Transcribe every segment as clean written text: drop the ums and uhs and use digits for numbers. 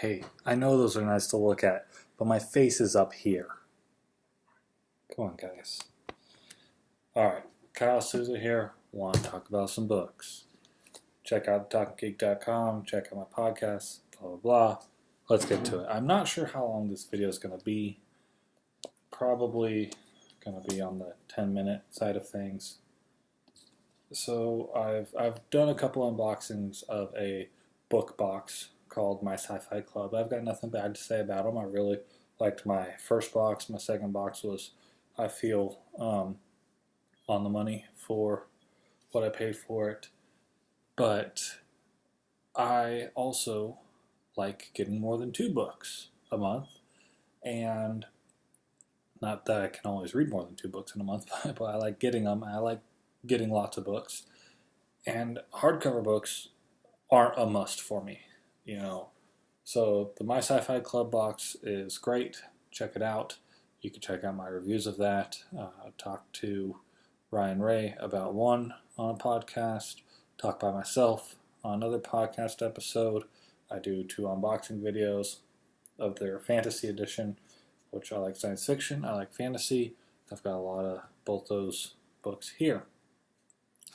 Hey, I know those are nice to look at, but my face is up here. Come on, guys. Alright, Kyle Souza here. Want to talk about some books. Check out talkinggeek.com, check out my podcast, blah, blah, blah. Let's get to it. I'm not sure how long this video is going to be. Probably going to be on the 10-minute side of things. So I've done a couple unboxings of a book box called My Sci-Fi Club. I've got nothing bad to say about them. I really liked my first box. My second box was, I feel, on the money for what I paid for it. But I also like getting more than 2 books a month. And not that I can always read more than 2 books in a month, but I like getting them. I like getting lots of books. And hardcover books aren't a must for me, you know. So the My Sci-Fi Club box is great. Check it out. You can check out my reviews of that. Talk to Ryan Ray about one on a podcast. Talk by myself on another podcast episode. I do 2 unboxing videos of their fantasy edition, which I like science fiction. I like fantasy. I've got a lot of both those books here.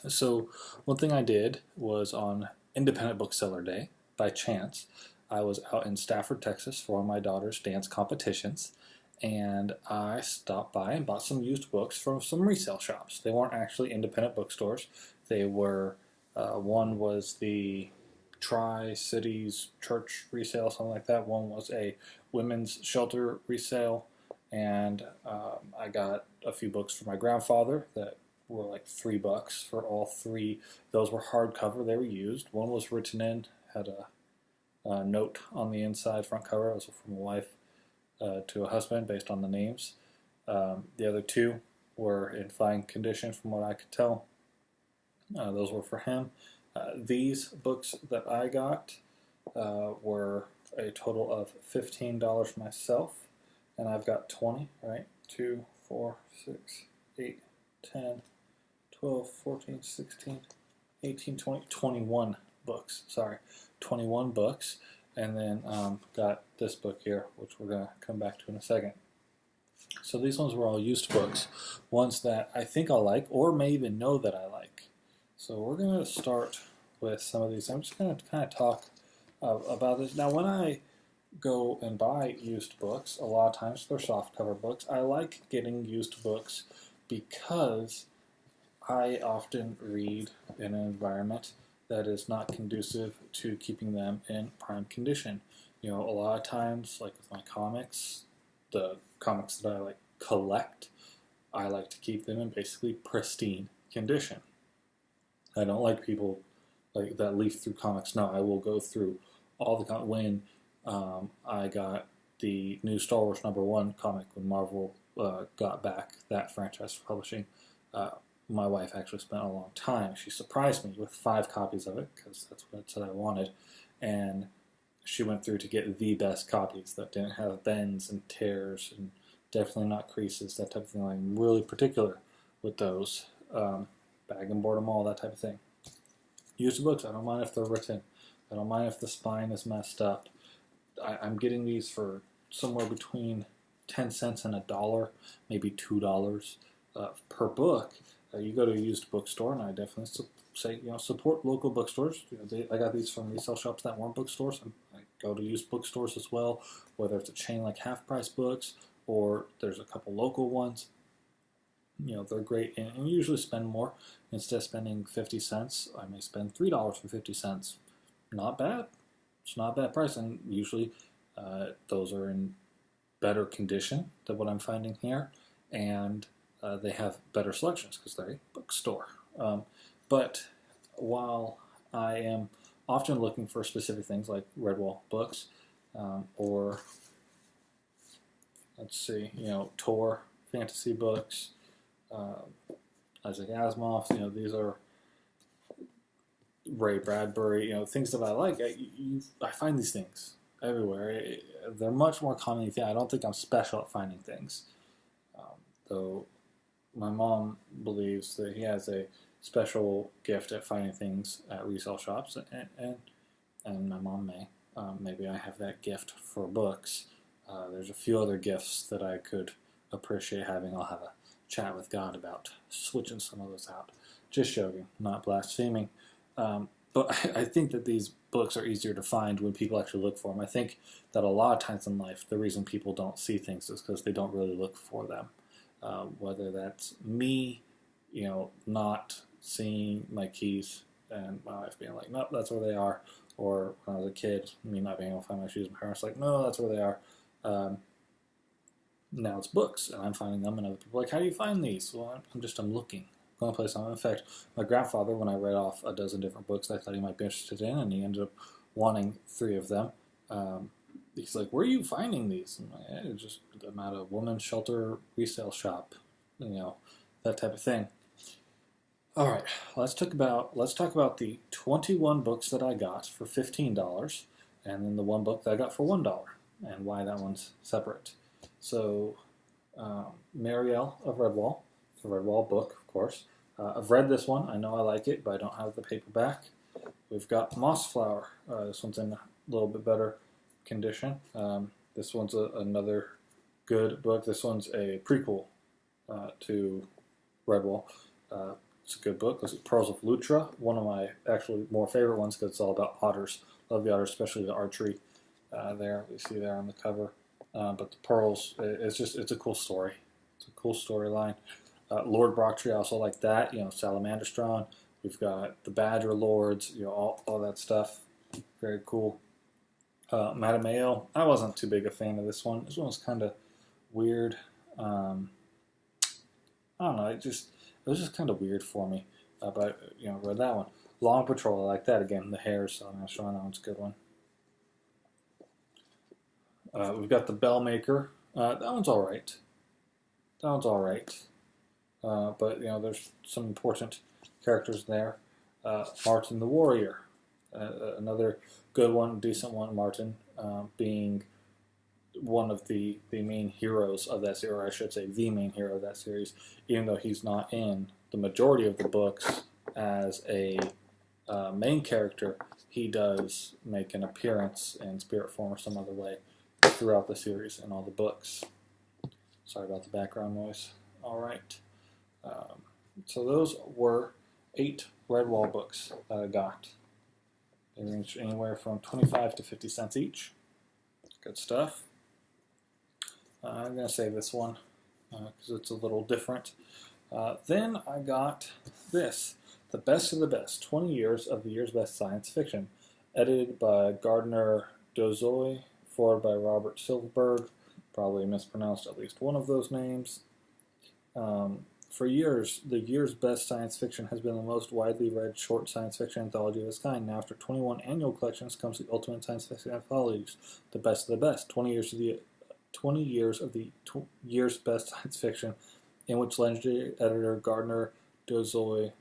So one thing I did was on Independent Bookseller Day, by chance, I was out in Stafford, Texas for one of my daughter's dance competitions, and I stopped by and bought some used books from some resale shops. They weren't actually independent bookstores. They were, one was the Tri-Cities Church resale, something like that. One was a women's shelter resale, and I got a few books for my grandfather that were like $3 for all 3. Those were hardcover. They were used. One was written in, had a note on the inside, front cover. It was from a wife to a husband based on the names. The other 2 were in fine condition from what I could tell. Those were for him. These books that I got were a total of $15 myself, and I've got 20, right? 2, 4, 6, 8, 10, 12, 14, 16, 18, 20, 21 books. Sorry, 21 books. And then got this book here, which we're going to come back to in a second. So these ones were all used books, ones that I think I'll like or may even know that I like. So we're going to start with some of these. I'm just going to kind of talk about this. Now, when I go and buy used books, a lot of times they're softcover books. I like getting used books because I often read in an environment that is not conducive to keeping them in prime condition. You know, a lot of times, like with my comics, the comics that I like collect, I like to keep them in basically pristine condition. I don't like people like that leaf through comics. No, I will go through all the when I got the new Star Wars #1 comic when Marvel got back that franchise for publishing. My wife actually spent a long time. She surprised me with 5 copies of it because that's what it said I wanted, and she went through to get the best copies that didn't have bends and tears and definitely not creases, that type of thing. I'm really particular with those. Bag and board them all, that type of thing. Used books, I don't mind if they're written. I don't mind if the spine is messed up. I'm getting these for somewhere between 10 cents and $1, maybe $2 per book. You go to a used bookstore, and I definitely say, support local bookstores. I got these from resale shops that weren't bookstores. I go to used bookstores as well, whether it's a chain like Half Price Books or there's a couple local ones. They're great, and you usually spend more. Instead of spending 50 cents, I may spend $3 for 50 cents. Not bad. It's not a bad price, and usually those are in better condition than what I'm finding here, and they have better selections because they're a bookstore. But while I am often looking for specific things like Redwall books, or let's see, Tor fantasy books, Isaac Asimov, these are Ray Bradbury, things that I like. I find these things everywhere. They're much more common than I don't think I'm special at finding things. Though my mom believes that he has a special gift at finding things at resale shops, and my mom may Maybe I have that gift for books. There's a few other gifts that I could appreciate having. I'll have a chat with God about switching some of those out. Just joking, not blaspheming. But I think that these books are easier to find when people actually look for them. I think that a lot of times in life, the reason people don't see things is because they don't really look for them. Whether that's me, not seeing my keys and my wife being like, nope, that's where they are. Or when I was a kid, me not being able to find my shoes, my parents like, no, that's where they are. Now it's books, and I'm finding them, and other people are like, how do you find these? Well, I'm looking. Going to place on. In fact, my grandfather, when I read off a dozen different books I thought he might be interested in, and he ended up wanting 3 of them. He's like, where are you finding these? I'm like, hey, just I'm at a woman's shelter resale shop, that type of thing. All right, let's talk about the 21 books that I got for $15, and then the one book that I got for $1, and why that one's separate. So, Marielle of Redwall, it's a Redwall book, of course. I've read this one. I know I like it, but I don't have the paperback. We've got Mossflower. This one's in a little bit better condition. This one's another good book. This one's a prequel to Redwall. It's a good book. This is Pearls of Lutra, one of my actually more favorite ones because it's all about otters. Love the otters, especially the archery there. You see there on the cover. But the pearls, it's a cool story. It's a cool storyline. Lord Brocktree, I also like that. Salamanderstrawn. We've got the Badger Lords. All that stuff. Very cool. Madame Mayo. I wasn't too big a fan of this one. This one was kind of weird. I don't know. It was just kind of weird for me. But read that one. Long Patrol. I like that again. The Hares. Salamanderstrawn. That one's a good one. We've got the Bellmaker. That one's all right. But there's some important characters there. Martin the Warrior, another good one, decent one. Martin being one of the main heroes of that series, or I should say the main hero of that series, even though he's not in the majority of the books as a main character. He does make an appearance in spirit form or some other way throughout the series and all the books. Sorry about the background noise. All right. So those were 8 Redwall books that I got. They range anywhere from 25 to 50 cents each. Good stuff. I'm going to save this one because it's a little different. Then I got this, The Best of the Best, 20 Years of the Year's Best Science Fiction, edited by Gardner Dozois, forward by Robert Silverberg. Probably mispronounced at least one of those names. For years, the year's best science fiction has been the most widely read short science fiction anthology of its kind. Now, after 21 annual collections, comes the ultimate science fiction anthologies, The Best of the Best. 20 years of the year's best science fiction, in which legendary editor Gardner Dozois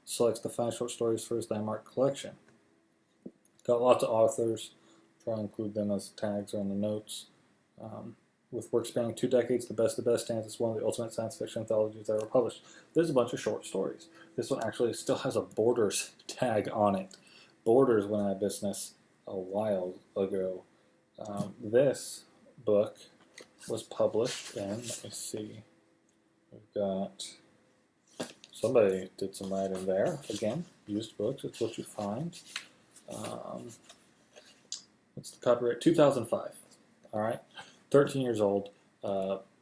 selects the 5 short stories for his landmark collection. Got lots of authors. Try to include them as tags or in the notes. With work spanning 2 decades, The Best of the Best stands as one of the ultimate science fiction anthologies ever published. There's a bunch of short stories. This one actually still has a Borders tag on it. Borders went out of business a while ago. This book was published in, let me see, we've got, somebody did some writing there. Again, used books, it's what you find. It's the copyright, 2005. All right. 13 years old,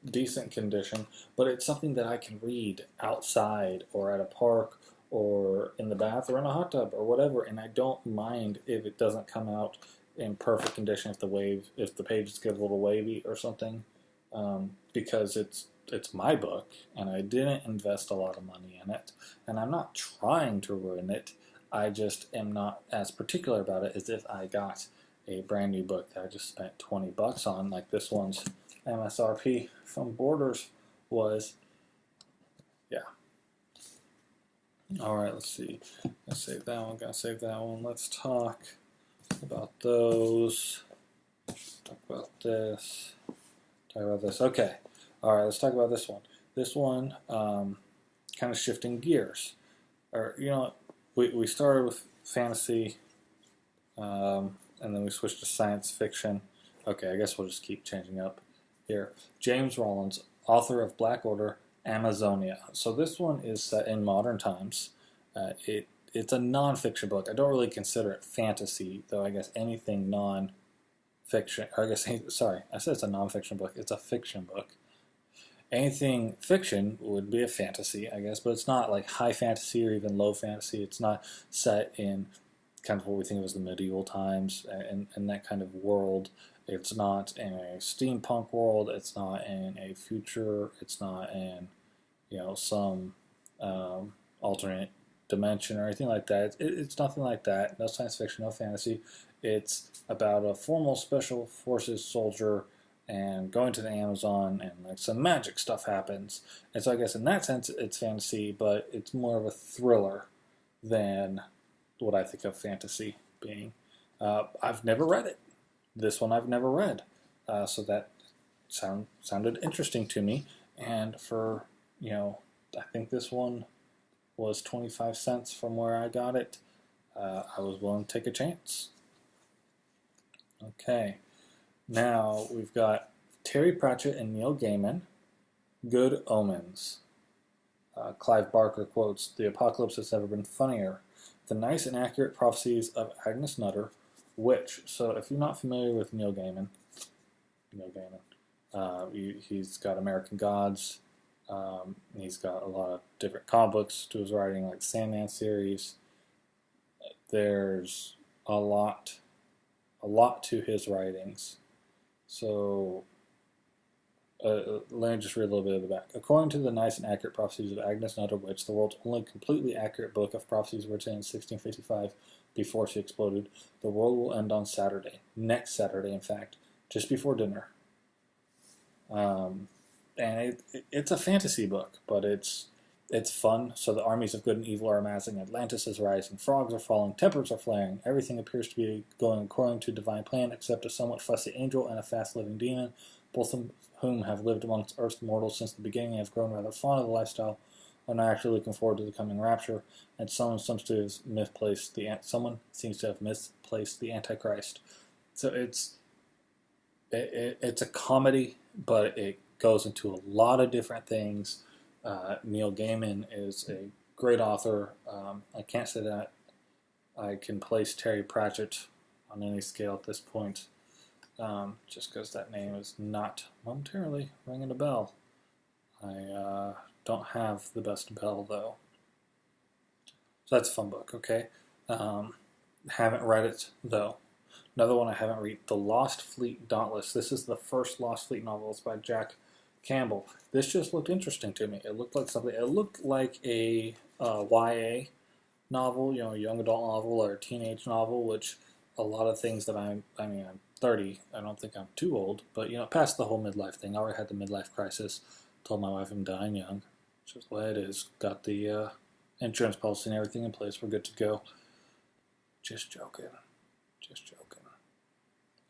decent condition, but it's something that I can read outside or at a park or in the bath or in a hot tub or whatever, and I don't mind if it doesn't come out in perfect condition if the pages get a little wavy or something, because it's my book and I didn't invest a lot of money in it, and I'm not trying to ruin it. I just am not as particular about it as if I got a brand new book that I just spent $20 on, like this one's MSRP from Borders was. Yeah. All right, let's see. Let's save that one. Gotta save that one. Let's talk about those. Talk about this. Talk about this. Okay. All right, let's talk about this one. This one, kind of shifting gears. Or we started with fantasy And then we switch to science fiction. Okay, I guess we'll just keep changing up here. James Rollins, author of Black Order, Amazonia. So this one is set in modern times. It's a non-fiction book. I don't really consider it fantasy, though I guess anything non-fiction, or I guess, sorry, I said it's a non-fiction book. It's a fiction book. Anything fiction would be a fantasy, I guess, but it's not like high fantasy or even low fantasy. It's not set in kind of what we think of as the medieval times and that kind of world. It's not in a steampunk world. It's not in a future. It's not in, some alternate dimension or anything like that. It's nothing like that. No science fiction, no fantasy. It's about a formal special forces soldier and going to the Amazon, and like some magic stuff happens. And so I guess in that sense it's fantasy, but it's more of a thriller than what I think of fantasy being. I've never read it. This one I've never read, so that sounded interesting to me. And for I think this one was 25 cents from where I got it. I was willing to take a chance. Okay, now we've got Terry Pratchett and Neil Gaiman, Good Omens. Clive Barker quotes, "The apocalypse has never been funnier. The nice and accurate prophecies of Agnes Nutter, which," so if you're not familiar with Neil Gaiman, he's got American Gods, he's got a lot of different comic books to his writing, like Sandman series. There's a lot to his writings. So let me just read a little bit of the back. According to the nice and accurate prophecies of Agnes Nutter Witch, the world's only completely accurate book of prophecies written in 1655 before she exploded, the world will end on Saturday. Next Saturday, in fact, just before dinner. And it's a fantasy book, but it's fun. So the armies of good and evil are amassing, Atlantis is rising, frogs are falling, tempers are flaring, everything appears to be going according to divine plan, except a somewhat fussy angel and a fast-living demon, both of whom have lived amongst Earth's mortals since the beginning and have grown rather fond of the lifestyle, are now actually looking forward to the coming rapture, and someone seems to have misplaced the Antichrist. So it's a comedy, but it goes into a lot of different things. Neil Gaiman is a great author. I can't say that I can place Terry Pratchett on any scale at this point, just because that name is not momentarily ringing a bell. I don't have the best bell, though. So that's a fun book, okay? Haven't read it, though. Another one I haven't read, The Lost Fleet Dauntless. This is the first Lost Fleet novel. It's by Jack Campbell. This just looked interesting to me. It looked like something. It looked like a YA novel, a young adult novel or a teenage novel, which a lot of things that I'm 30. I don't think I'm too old, but past the whole midlife thing. I already had the midlife crisis. Told my wife I'm dying young, which is the way it is. Got the insurance policy and everything in place. We're good to go. Just joking.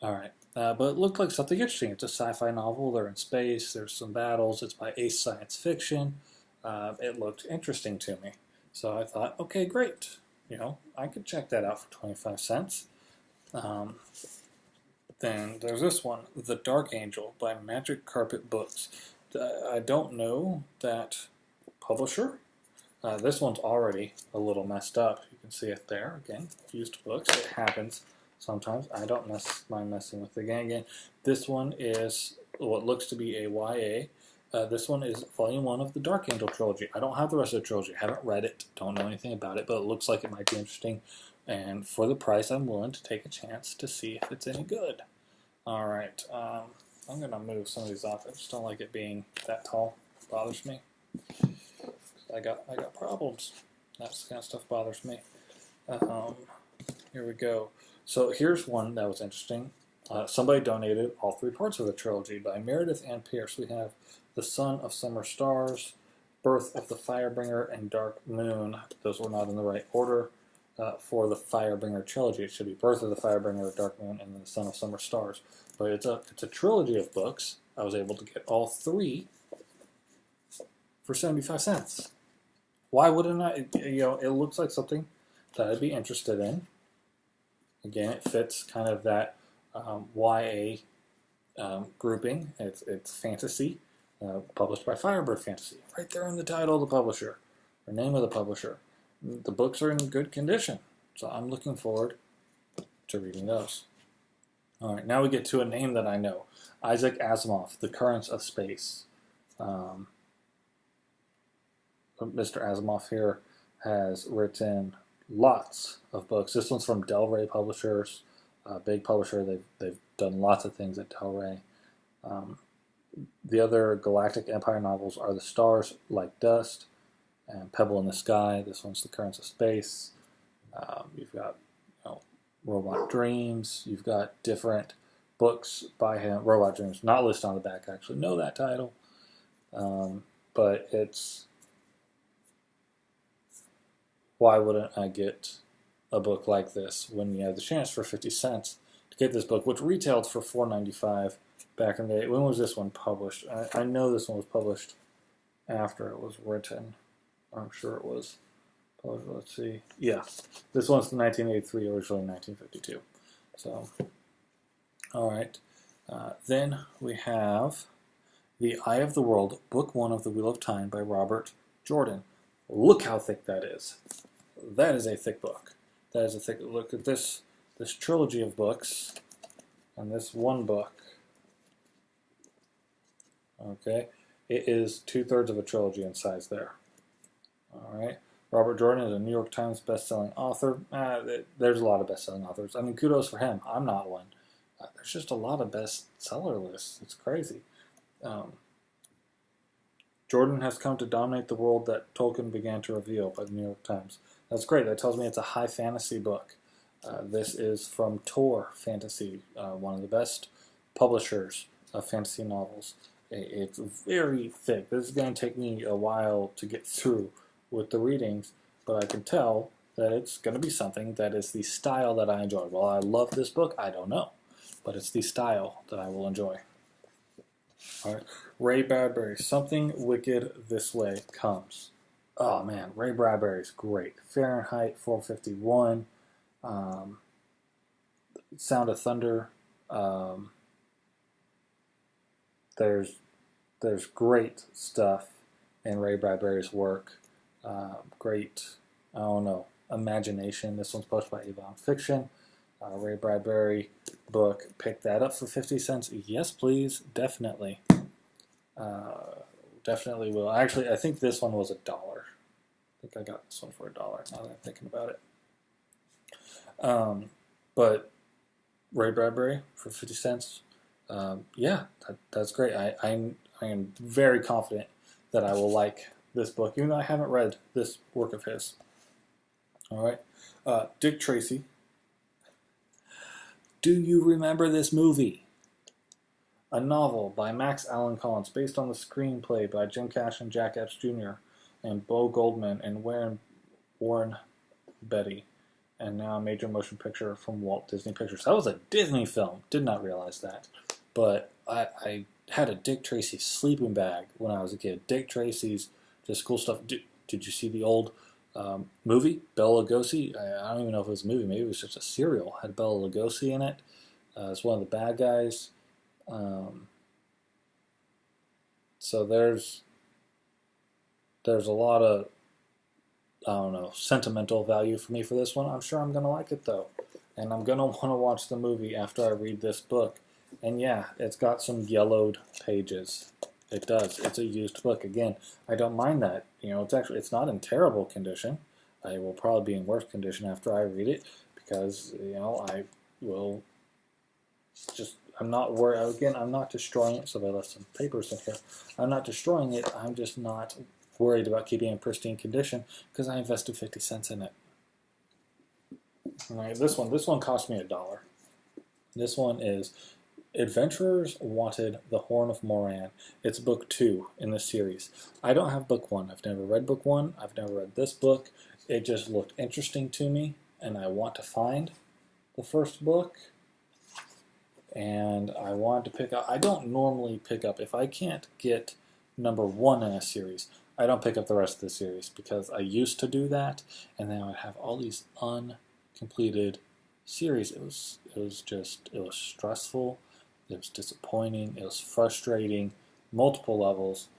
All right. But it looked like something interesting. It's a sci-fi novel. They're in space. There's some battles. It's by Ace Science Fiction. It looked interesting to me. So I thought, okay, great. I could check that out for 25 cents. Then there's this one, The Dark Angel by Magic Carpet Books. I don't know that publisher. This one's already a little messed up. You can see it there. Again, used books. It happens sometimes. I don't mind messing with it. Again, this one is what looks to be a YA. This one is Volume 1 of the Dark Angel trilogy. I don't have the rest of the trilogy. I haven't read it. Don't know anything about it, but it looks like it might be interesting. And for the price, I'm willing to take a chance to see if it's any good. All right. I'm going to move some of these off. I just don't like it being that tall. It bothers me. I got problems. That kind of stuff bothers me. Here we go. So here's one that was interesting. Somebody donated all 3 parts of the trilogy by Meredith Ann Pierce. We have The Son of Summer Stars, Birth of the Firebringer, and Dark Moon. Those were not in the right order for the Firebringer trilogy. It should be Birth of the Firebringer, Dark Moon, and then The Son of Summer Stars. But it's a trilogy of books. I was able to get all 3 for 75 cents. Why wouldn't I? It looks like something that I'd be interested in. Again, it fits kind of that YA grouping. It's fantasy, published by Firebird Fantasy. Right there in the title of the publisher, or name of the publisher. The books are in good condition, so I'm looking forward to reading those. All right, now we get to a name that I know. Isaac Asimov, The Currents of Space. Mr. Asimov here has written lots of books. This one's from Del Rey Publishers, a big publisher. They've done lots of things at Del Rey. The other Galactic Empire novels are The Stars Like Dust and Pebble in the Sky. This one's The Currents of Space. You've got Robot Dreams. You've got different books by him. Robot Dreams, not listed on the back. I actually know that title. But it's... Why wouldn't I get a book like this when you have the chance for 50 cents to get this book, which retailed for $4.95 back in the day? When was this one published? I know this one was published after it was written. I'm sure it was published. Let's see. Yeah, this one's from 1983, originally 1952. So, all right. Then we have The Eye of the World, Book 1 of The Wheel of Time by Robert Jordan. Look how thick that is. That is a thick book. That is a thick look at this trilogy of books and this one book. Okay, it is 2/3 of a trilogy in size there. All right, Robert Jordan is a New York Times best-selling author. There's a lot of best-selling authors. I mean, kudos for him. I'm not one. There's just a lot of bestseller lists. It's crazy. Jordan has come to dominate the world that Tolkien began to reveal by the New York Times. That's great. That tells me it's a high fantasy book. This is from Tor Fantasy, one of the best publishers of fantasy novels. It's very thick. This is going to take me a while to get through with the readings, but I can tell that it's going to be something that is the style that I enjoy. Well, I love this book, I don't know, but it's the style that I will enjoy. All right, Ray Bradbury, Something Wicked This Way Comes. Oh man, Ray Bradbury's great. Fahrenheit 451, Sound of Thunder. There's great stuff in Ray Bradbury's work. Great, I don't know, imagination. This one's published by Avon Fiction. Ray Bradbury book. Pick that up for 50 cents. Yes, please. Definitely. Definitely will. Actually, I think this one was $1. I think I got this one for $1 now that I'm thinking about it. But Ray Bradbury for 50 cents. Yeah, that's great. I am very confident that I will like this book, even though I haven't read this work of his. All right. Dick Tracy. Do you remember this movie? A novel by Max Allan Collins based on the screenplay by Jim Cash and Jack Epps Jr. and Bo Goldman and Warren Beatty, and now a major motion picture from Walt Disney Pictures. That was a Disney film. Did not realize that. But I had a Dick Tracy sleeping bag when I was a kid. Dick Tracy's just cool stuff. Did you see the old movie, Bela Lugosi? I don't even know if it was a movie. Maybe it was just a serial. It had Bela Lugosi in it. It's one of the bad guys. So there's a lot of, I don't know, sentimental value for me for this one. I'm sure I'm going to like it, though. And I'm going to want to watch the movie after I read this book. And yeah, it's got some yellowed pages. It does. It's a used book. Again, I don't mind that. You know, it's not in terrible condition. I will probably be in worse condition after I read it because, you know, I will just, I'm not worried. Again, I'm not destroying it. So I left some papers in here. I'm not destroying it. I'm just not worried about keeping it in pristine condition because I invested 50 cents in it. All right, this one cost me $1. This one is Adventurers Wanted the Horn of Moran. It's book 2 in the series. I don't have book 1. I've never read book 1. I've never read this book. It just looked interesting to me, and I want to find the first book. And I wanted to pick up. I don't normally pick up, if I can't get number 1 in a series, I don't pick up the rest of the series because I used to do that, and then I would have all these uncompleted series, it was stressful, it was disappointing, it was frustrating, multiple levels.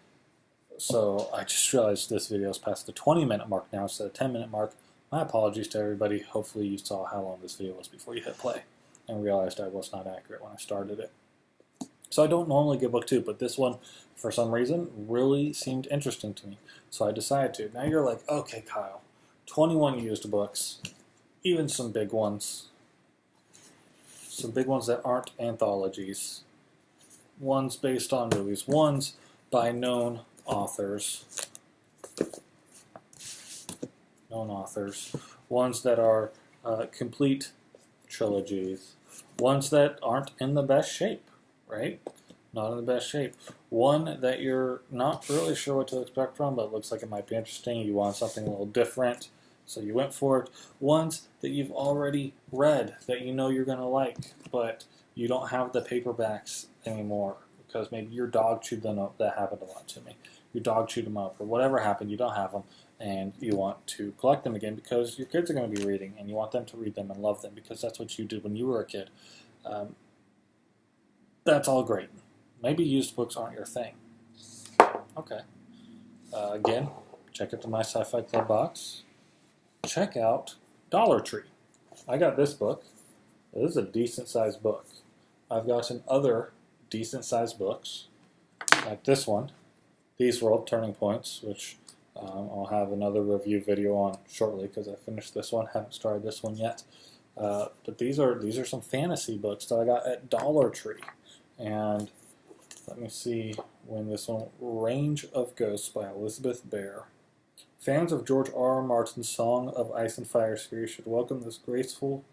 So I just realized this video is past the 20-minute mark now instead of 10-minute mark. My apologies to everybody. Hopefully you saw how long this video was before you hit play and realized I was not accurate when I started it. So I don't normally give book 2, but this one, for some reason, really seemed interesting to me. So I decided to. Now you're like, okay, Kyle, 21 used books, even some big ones that aren't anthologies, ones based on movies, ones by known authors, ones that are complete trilogies, ones that aren't in the best shape, right? Not in the best shape. One that you're not really sure what to expect from, but looks like it might be interesting. You want something a little different, so you went for it. Ones that you've already read that you know you're going to like, but you don't have the paperbacks anymore because maybe your dog chewed them up. That happened a lot to me. Your dog chewed them up, or whatever happened, you don't have them, and you want to collect them again because your kids are going to be reading, and you want them to read them and love them because that's what you did when you were a kid. That's all great. Maybe used books aren't your thing. Okay. Again, check out the My Sci-Fi Club box. Check out Dollar Tree. I got this book. This is a decent-sized book. I've gotten other decent-sized books, like this one, These World Turning Points, which I'll have another review video on shortly because I finished this one. Haven't started this one yet. But these are some fantasy books that I got at Dollar Tree. And let me see when this one, Range of Ghosts by Elizabeth Bear. Fans of George R. R. Martin's Song of Ice and Fire series should welcome this graceful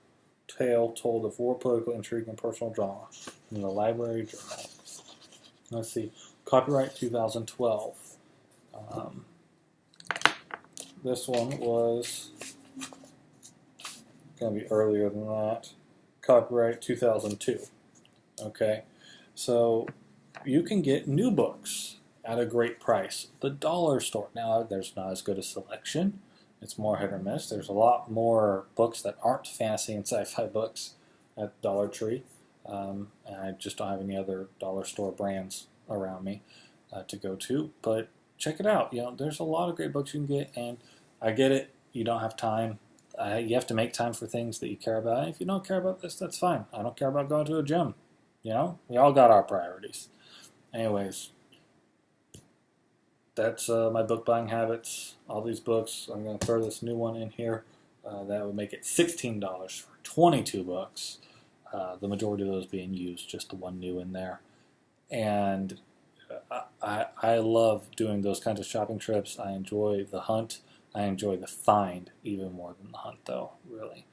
tale told of war, political intrigue, and personal drama in the Library Journal. Let's see, copyright 2012. This one was going to be earlier than that. Copyright 2002. Okay, so you can get new books at a great price. The dollar store. Now, there's not as good a selection. It's more hit or miss. There's a lot more books that aren't fantasy and sci-fi books at Dollar Tree. And I just don't have any other dollar store brands around me to go to. But check it out. There's a lot of great books you can get, and I get it. You don't have time. You have to make time for things that you care about. And if you don't care about this, that's fine. I don't care about going to a gym. We all got our priorities. Anyways, that's my book buying habits. All these books. I'm going to throw this new one in here. That would make it $16 for 22 books. The majority of those being used, just the one new in there. And I love doing those kinds of shopping trips. I enjoy the hunt. I enjoy the find even more than the hunt, though, really.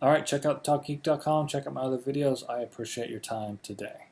All right, check out TalkGeek.com. Check out my other videos. I appreciate your time today.